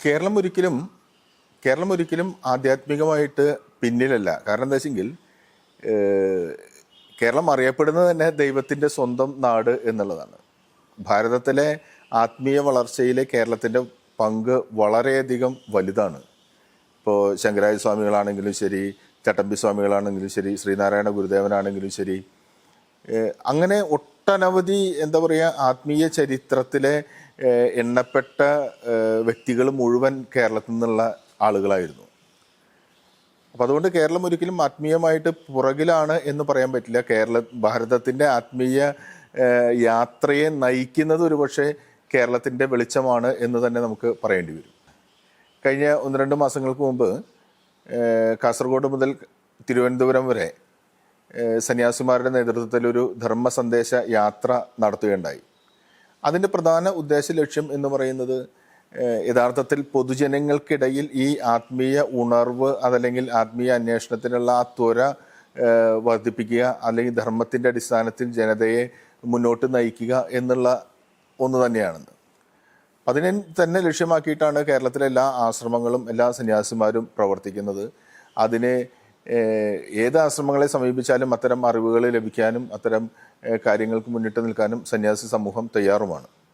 കേരളം ഒരിക്കലും കേരളം ഒരിക്കലും ആധ്യാത്മികമായിട്ട് പിന്നിലല്ല. കാരണം എന്താ വെച്ചെങ്കിൽ കേരളം അറിയപ്പെടുന്നത് തന്നെ ദൈവത്തിൻ്റെ സ്വന്തം നാട് എന്നുള്ളതാണ്. ഭാരതത്തിലെ ആത്മീയ വളർച്ചയിലെ കേരളത്തിൻ്റെ പങ്ക് വളരെയധികം വലുതാണ്. ഇപ്പോൾ ശങ്കരായ സ്വാമികളാണെങ്കിലും ശരി, ചട്ടമ്പി സ്വാമികളാണെങ്കിലും ശരി, ശ്രീനാരായണ ഗുരുദേവനാണെങ്കിലും ശരി, അങ്ങനെ ഒട്ടനവധി എന്താ പറയുക ആത്മീയ ചരിത്രത്തിലെ എണ്ണപ്പെട്ട വ്യക്തികൾ മുഴുവൻ കേരളത്തിൽ നിന്നുള്ള ആളുകളായിരുന്നു. അപ്പം അതുകൊണ്ട് കേരളം ഒരിക്കലും ആത്മീയമായിട്ട് പുറകിലാണ് എന്ന് പറയാൻ പറ്റില്ല. ഭാരതത്തിൻ്റെ ആത്മീയ യാത്രയെ നയിക്കുന്നത് ഒരുപക്ഷെ കേരളത്തിൻ്റെ വെളിച്ചമാണ് എന്ന് തന്നെ നമുക്ക് പറയേണ്ടി വരും. കഴിഞ്ഞ 1-2 മാസങ്ങൾക്ക് മുമ്പ് കാസർഗോഡ് മുതൽ തിരുവനന്തപുരം വരെ സന്യാസിമാരുടെ നേതൃത്വത്തിൽ ഒരു ധർമ്മ സന്ദേശ യാത്ര നടത്തുകയുണ്ടായി. അതിൻ്റെ പ്രധാന ഉദ്ദേശ ലക്ഷ്യം എന്ന് പറയുന്നത് യഥാർത്ഥത്തിൽ പൊതുജനങ്ങൾക്കിടയിൽ ഈ ആത്മീയ ഉണർവ് അതല്ലെങ്കിൽ ആത്മീയ അന്വേഷണത്തിനുള്ള ആ ത്വര വർദ്ധിപ്പിക്കുക, അല്ലെങ്കിൽ ധർമ്മത്തിൻ്റെ അടിസ്ഥാനത്തിൽ ജനതയെ മുന്നോട്ട് നയിക്കുക എന്നുള്ള ഒന്ന് തന്നെയാണെന്ന്. അതിനെ തന്നെ ലക്ഷ്യമാക്കിയിട്ടാണ് കേരളത്തിലെ എല്ലാ ആശ്രമങ്ങളും എല്ലാ സന്യാസിമാരും പ്രവർത്തിക്കുന്നത്. അതിനെ ഏത് ആശ്രമങ്ങളെ സമീപിച്ചാലും അത്തരം അറിവുകൾ ലഭിക്കാനും അത്തരം കാര്യങ്ങൾക്ക് മുന്നിട്ട് നിൽക്കാനും സന്യാസി സമൂഹം തയ്യാറുമാണ്.